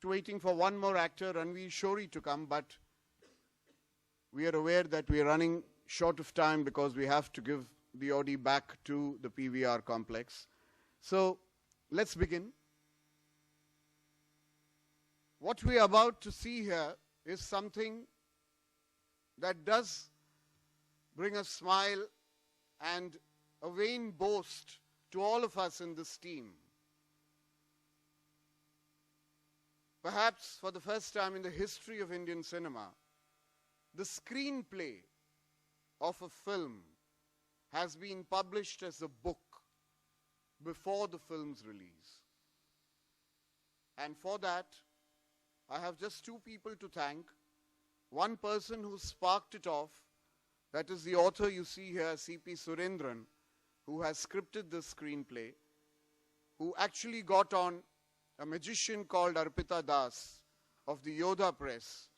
fact waiting for one more actor, Ranvir Shorey, to come, but we are aware that we are running short of time because we have to give the Audi back to the PVR complex. So let's begin. What we are about to see here is something that does bring a smile and a vain boast to all of us in this team. Perhaps for the first time in the history of Indian cinema, the screenplay of a film has been published as a book before the film's release. And for that, I have just two people to thank. One person who sparked it off, that is the author you see here, C.P. Surendran, who has scripted this screenplay, who actually got on a magician called Arpita Das of the Yodha Press.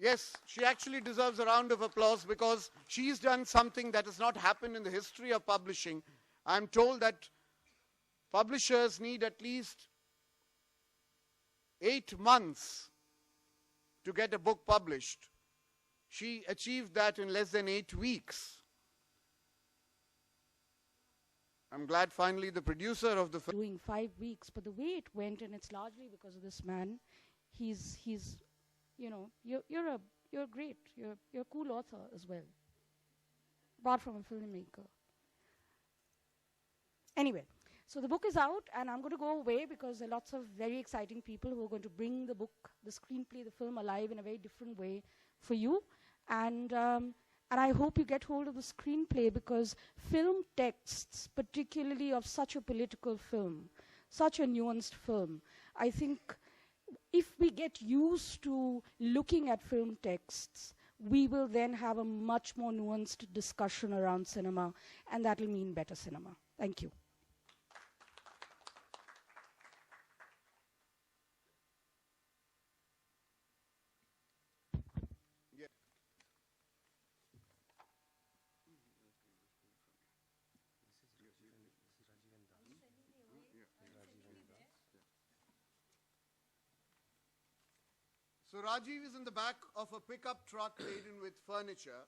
Yes, she actually deserves a round of applause because she's done something that has not happened in the history of publishing. I'm told that publishers need at least 8 months to get a book published. She achieved that in less than 8 weeks. I'm glad finally the producer of the film doing 5 weeks, but the way it went, and it's largely because of this man. He's you know, you're great. You're a cool author as well, apart from a filmmaker. Anyway, so the book is out, and I'm going to go away because there are lots of very exciting people who are going to bring the book, the screenplay, the film alive in a very different way for you. And I hope you get hold of the screenplay, because film texts, particularly of such a political film, such a nuanced film, I think if we get used to looking at film texts, we will then have a much more nuanced discussion around cinema, and that will mean better cinema. Thank you. So Rajiv is in the back of a pickup truck laden with furniture.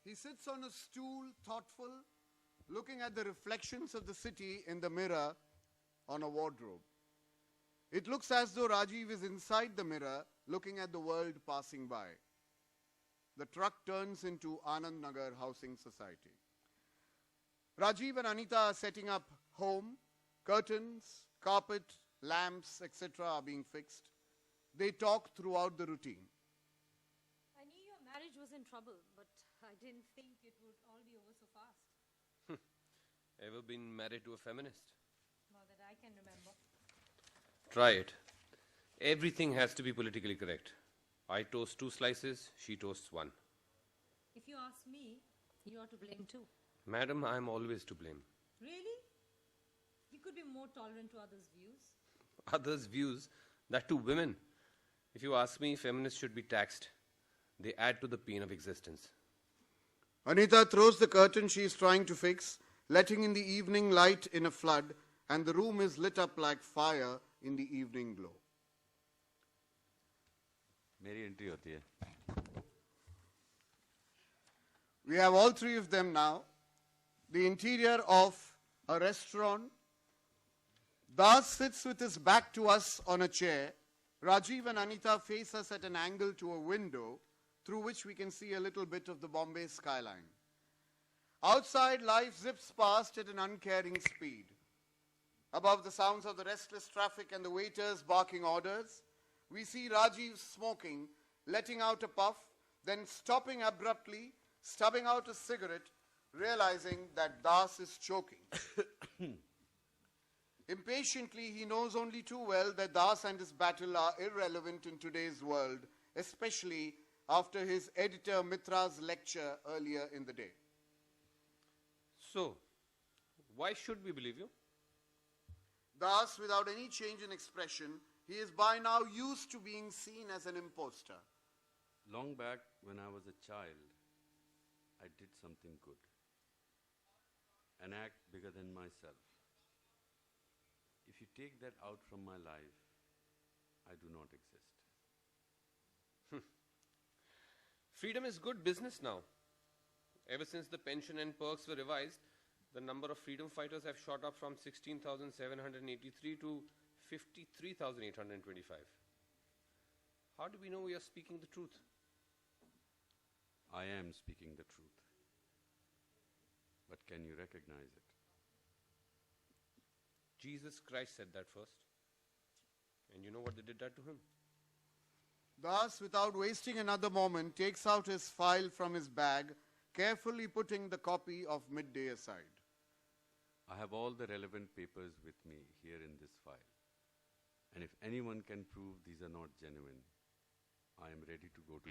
He sits on a stool, thoughtful, looking at the reflections of the city in the mirror on a wardrobe. It looks as though Rajiv is inside the mirror, looking at the world passing by. The truck turns into Anand Nagar Housing Society. Rajiv and Anita are setting up home. Curtains, carpet, lamps, etc. are being fixed. They talk throughout the routine. I knew your marriage was in trouble, but I didn't think it would all be over so fast. Ever been married to a feminist? Not that I can remember. Try it. Everything has to be politically correct. I toast 2 slices, she toasts 1. If you ask me, you are to blame too. Madam, I am always to blame. Really? You could be more tolerant to others' views. Others' views? That too, women. If you ask me, feminists should be taxed. They add to the pain of existence. Anita throws the curtain she is trying to fix, letting in the evening light in a flood, and the room is lit up like fire in the evening glow. मेरी entry होती है. We have all 3 of them now. The interior of a restaurant. Das sits with his back to us on a chair. Rajiv and Anita face us at an angle to a window through which we can see a little bit of the Bombay skyline. Outside, life zips past at an uncaring speed. Above the sounds of the restless traffic and the waiters barking orders, we see Rajiv smoking, letting out a puff, then stopping abruptly, stubbing out a cigarette, realizing that Das is choking. Impatiently, he knows only too well that Das and his battle are irrelevant in today's world, especially after his editor Mitra's lecture earlier in the day. So, why should we believe you? Das, without any change in expression, he is by now used to being seen as an imposter. Long back when I was a child, I did something good. An act bigger than myself. If you take that out from my life, I do not exist. Freedom is good business now. Ever since the pension and perks were revised, the number of freedom fighters have shot up from 16,783 to 53,825. How do we know we are speaking the truth? I am speaking the truth. But can you recognize it? Jesus Christ said that first. And you know what they did that to him? Thus, without wasting another moment, takes out his file from his bag, carefully putting the copy of Midday aside. I have all the relevant papers with me here in this file. And if anyone can prove these are not genuine, I am ready to go to